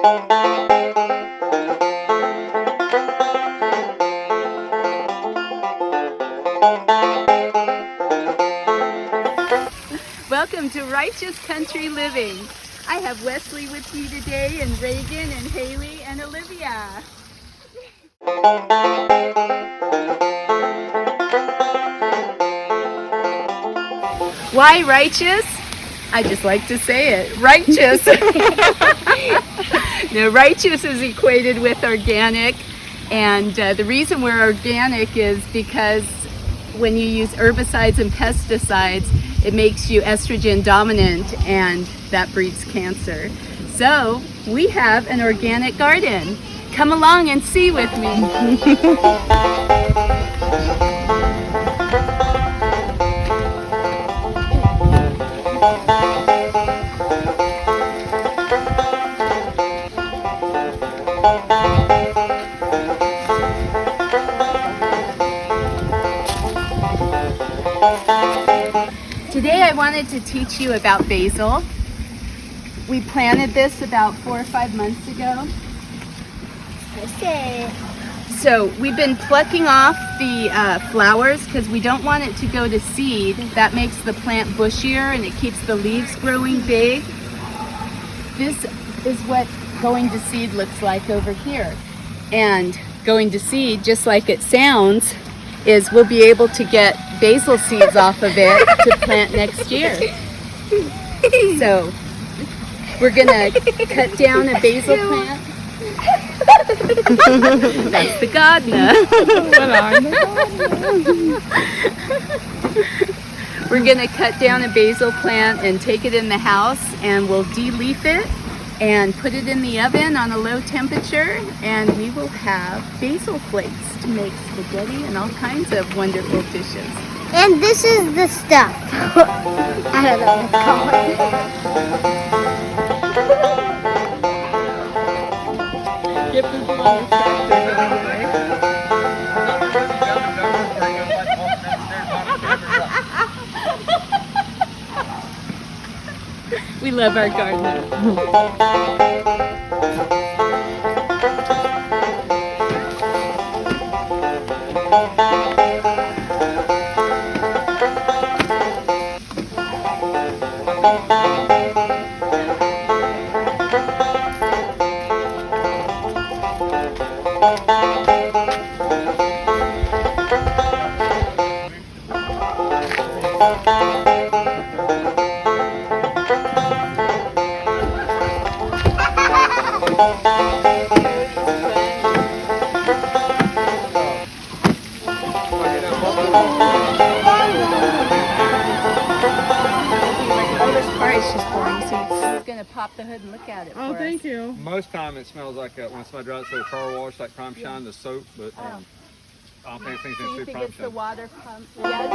Welcome to Righteous Country Living. I have Wesley with me today, and Reagan, and Haley, and Olivia. Why righteous? I just like to say it, righteous. Now, righteous is equated with organic, and the reason we're organic is because when you use herbicides and pesticides, it makes you estrogen dominant, and that breeds cancer. So we have an organic garden. Come along and see with me. Today I wanted to teach you about basil. We planted this about 4 or 5 months ago. So we've been plucking off the flowers because we don't want it to go to seed. That makes the plant bushier and it keeps the leaves growing big. This is what going to seed looks like over here. And going to seed, just like it sounds, is we'll be able to get basil seeds off of it to plant next year. So we're gonna cut down a basil plant. That's the gardener. We're gonna cut down a basil plant and take it in the house, and we'll de-leaf it and put it in the oven on a low temperature, and we will have basil flakes to make spaghetti and all kinds of wonderful dishes. And this is the stuff. I don't know what to call it. Get this on the tractor anyway. We love our gardener. Pop the hood and look at it. Oh, thank you. Most time it smells like when somebody drives through a car wash, like Prime Shine, the soap, but I don't think it's So you anything think Prime it's the Shine. water pump? Yeah,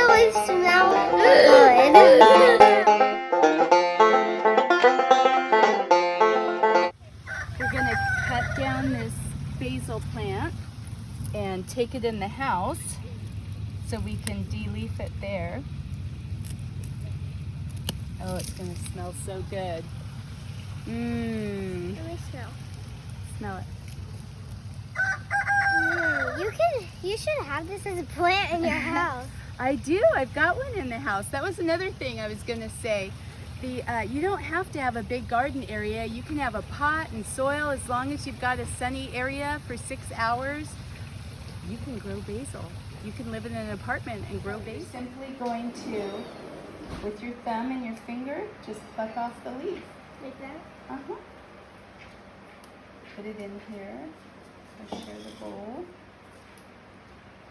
Basil smells good. we're gonna cut down this basil plant and take it in the house so we can de-leaf it there. Oh, it's gonna smell so good. Mmm. Let me smell. Smell it. You should have this as a plant in your house. I do. I've got one in the house. That was another thing I was going to say. You don't have to have a big garden area. You can have a pot and soil as long as you've got a sunny area for 6 hours. You can grow basil. You can live in an apartment and grow basil. Simply going to, with your thumb and your finger, just pluck off the leaf. Like that? Uh-huh. Put it in here. I'll share the bowl.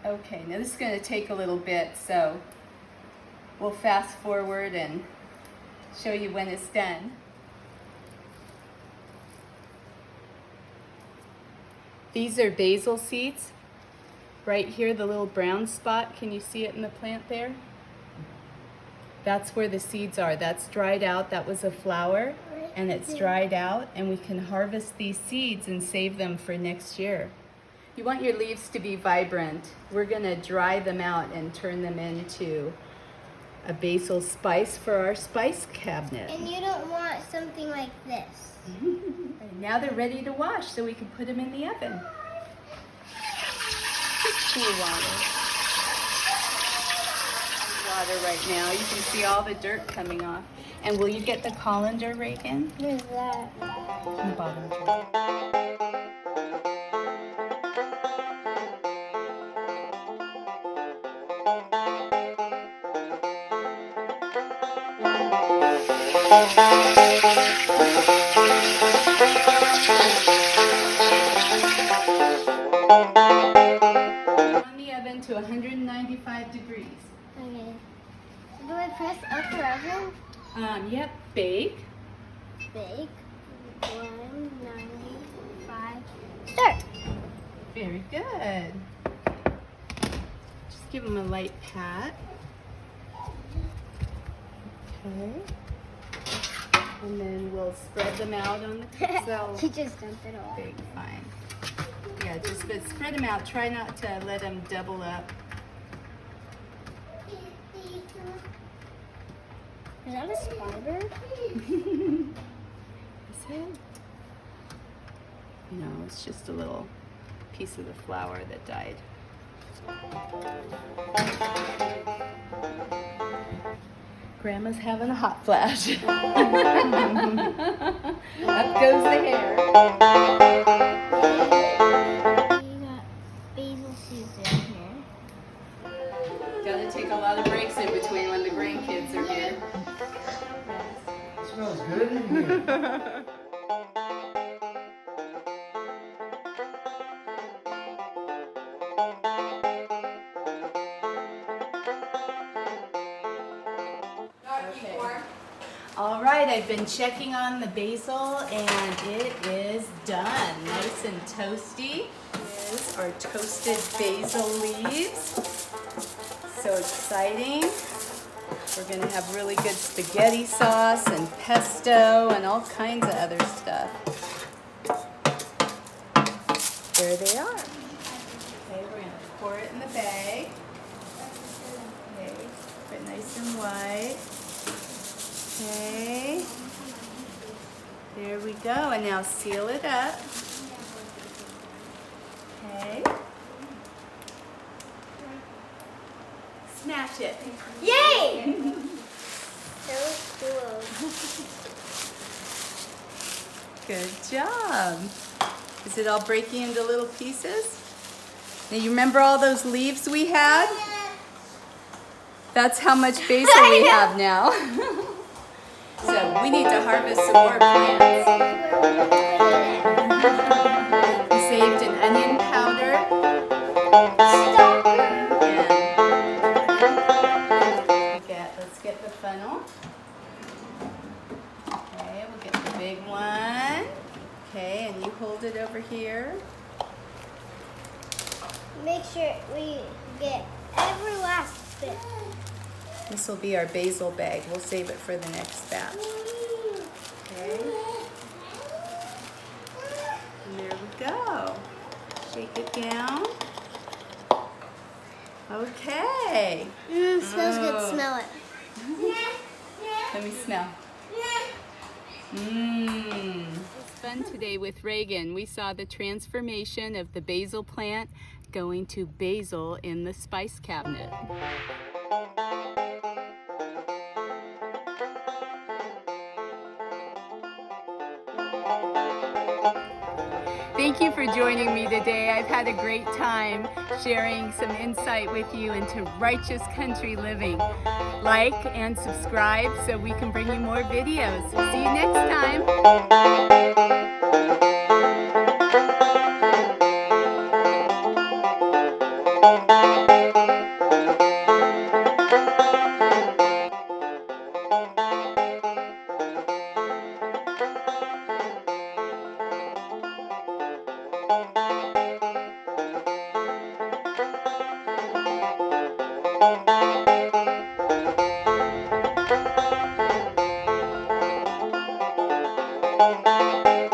Okay, now this is going to take a little bit, so we'll fast forward and show you when it's done. These are basil seeds. Right here, the little brown spot. Can you see it in the plant there? That's where the seeds are. That's dried out. That was a flower, and it's dried out, and we can harvest these seeds and save them for next year. You want your leaves to be vibrant. We're gonna dry them out and turn them into a basil spice for our spice cabinet. And you don't want something like this. And now they're ready to wash, so we can put them in the oven. Just cool water right now. You can see all the dirt coming off. And will you get the colander, Reagan? Where's that? In the bottom drawer. On the oven to 195 degrees. Okay. Do I press up or oven? Yep, bake. Bake. 195. Start. Very good. Just give them a light pat. Okay. And then we'll spread them out on the Excel. She just dumped it all. Big, fine. Yeah, just but spread them out. Try not to let them double up. Is that a spider? Is it? No, it's just a little piece of the flower that died. Grandma's having a hot flash. Up goes the hair. You got basil seeds in here. Gotta take a lot of breaks in between when the grandkids are here. Smells good in here. All right, I've been checking on the basil and it is done. Nice and toasty. Here's our toasted basil leaves. So exciting. We're gonna have really good spaghetti sauce and pesto and all kinds of other stuff. There they are. Okay, we're gonna pour it in the bag. Okay, put it nice and white. Okay, there we go, and now seal it up. Okay. Smash it. Yay! So cool. Good job. Is it all breaking into little pieces? Now you remember all those leaves we had? That's how much basil we have now. So we need to harvest some more plants. We saved an onion powder. Let's get the funnel. Okay, we'll get the big one. Okay, and you hold it over here. Make sure we get every last bit. This will be our basil bag. We'll save it for the next batch. Okay. And there we go. Shake it down. Okay. Smells good. Smell it. Let me smell. Mmm. It's fun today with Reagan. We saw the transformation of the basil plant going to basil in the spice cabinet. Thank you for joining me today. I've had a great time sharing some insight with you into righteous country living. Like and subscribe so we can bring you more videos. See you next time. Bye.